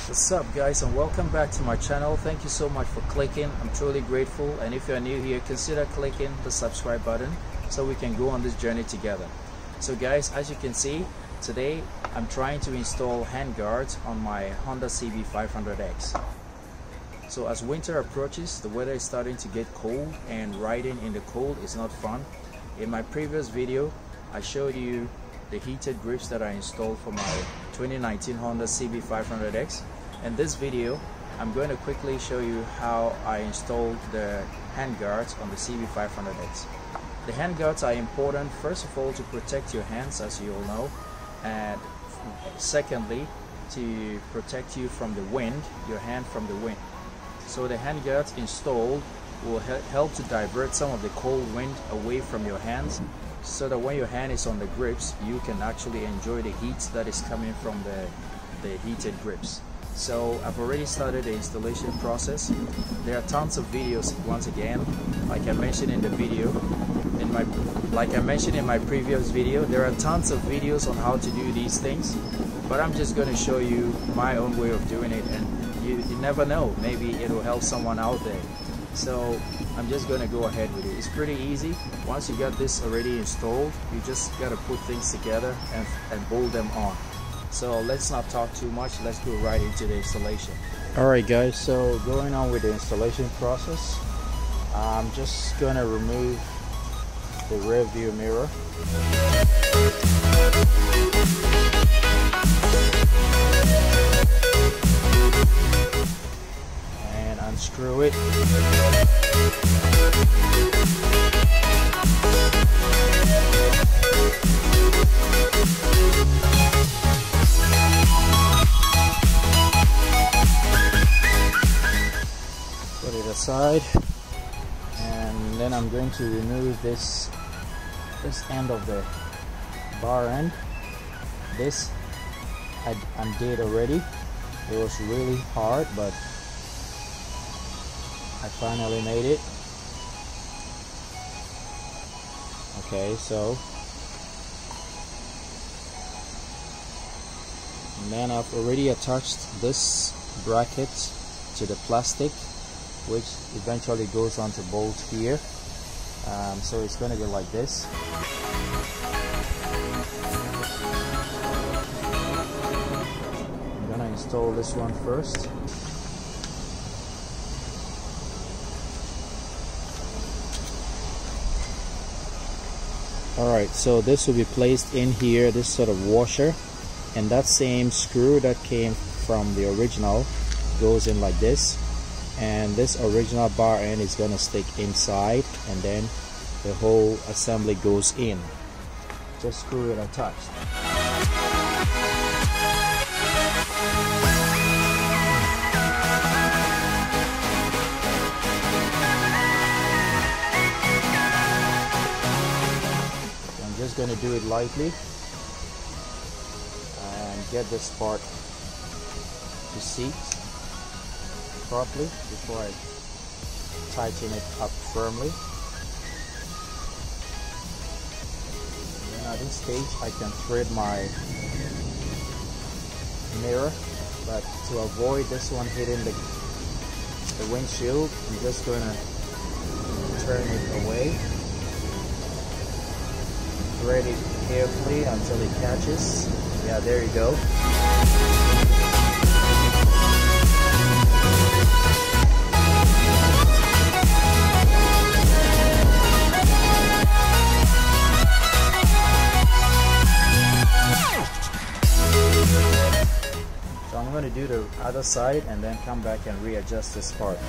What's up guys, and welcome back to my channel. Thank you so much for clicking. I'm truly grateful, and if you're new here, consider clicking the subscribe button so we can go on this journey together. So guys, as you can see, today I'm trying to install hand guards on my Honda CB500X. So as winter approaches, the weather is starting to get cold, and riding in the cold is not fun. In my previous video, I showed you the heated grips that I installed for my 2019 Honda CB500X. In this video, I'm going to quickly show you how I installed the hand guards on the CB500X. The hand guards are important, first of all, to protect your hands, as you all know, and secondly, to protect you from the wind, your hand from the wind. So the hand guards installed will help to divert some of the cold wind away from your hands, so that when your hand is on the grips, you can actually enjoy the heat that is coming from the heated grips. So I've already started the installation process. There are tons of videos, once again, like I mentioned in the video, like I mentioned in my previous video, there are tons of videos on how to do these things, but I'm just going to show you my own way of doing it, and you never know, maybe it will help someone out there. So I'm just going to go ahead with it. It's pretty easy. Once you got this already installed, you just got to put things together and bolt them on. So let's not talk too much, let's go right into the installation. Alright guys, so going on with the installation process, I'm just going to remove the rear view mirror. And unscrew it. Put it aside, and then I'm going to remove this end of the bar end. This I undid already. It was really hard, but I finally made it. Okay, so and then I've already attached this bracket to the plastic, which eventually goes on to bolt here. So it's going to be like this. I'm going to install this one first. Alright, so this will be placed in here, this sort of washer, and that same screw that came from the original goes in like this, and this original bar end is going to stick inside, and then the whole assembly goes in. Just screw it attached. So I'm just going to do it lightly and get this part to seat properly before I tighten it up firmly. And then at this stage I can thread my mirror, but to avoid this one hitting the windshield, I'm just going to turn it away, thread it carefully until it catches. Yeah, there you go. So I'm going to do the other side and then come back and readjust this part.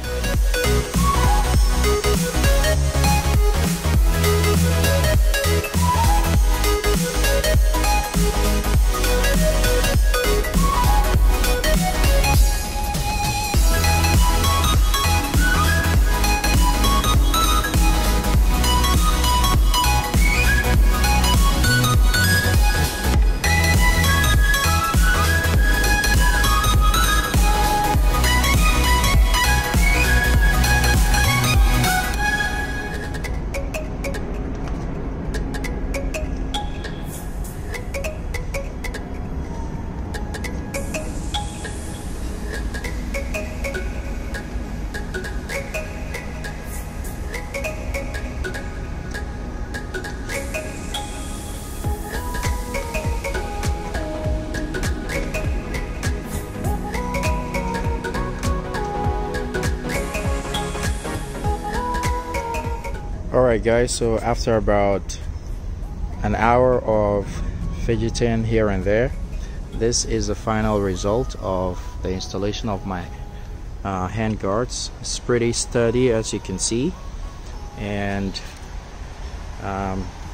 Alright guys, so after about an hour of fidgeting here and there, this is the final result of the installation of my hand guards. It's pretty sturdy, as you can see, and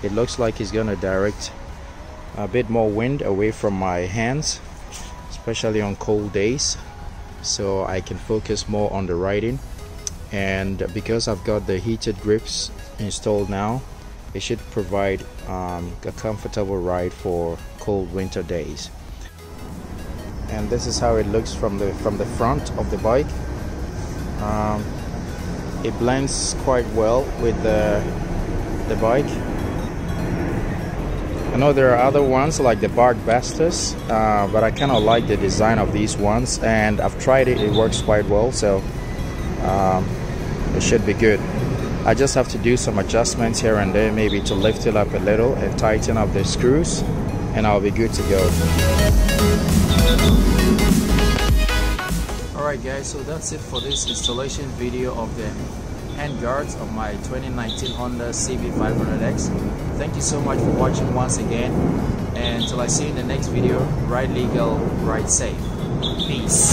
it looks like it's gonna direct a bit more wind away from my hands, especially on cold days, so I can focus more on the riding. And because I've got the heated grips installed now, it should provide a comfortable ride for cold winter days. And this is how it looks from the front of the bike. It blends quite well with the bike. I know there are other ones like the Bark Bastas, but I kind of like the design of these ones, and I've tried it. It works quite well, so it should be good. I just have to do some adjustments here and there, maybe to lift it up a little and tighten up the screws, and I'll be good to go. Alright guys, so that's it for this installation video of the hand guards of my 2019 Honda CB500X. Thank you so much for watching once again, and until I see you in the next video, ride legal, ride safe. Peace.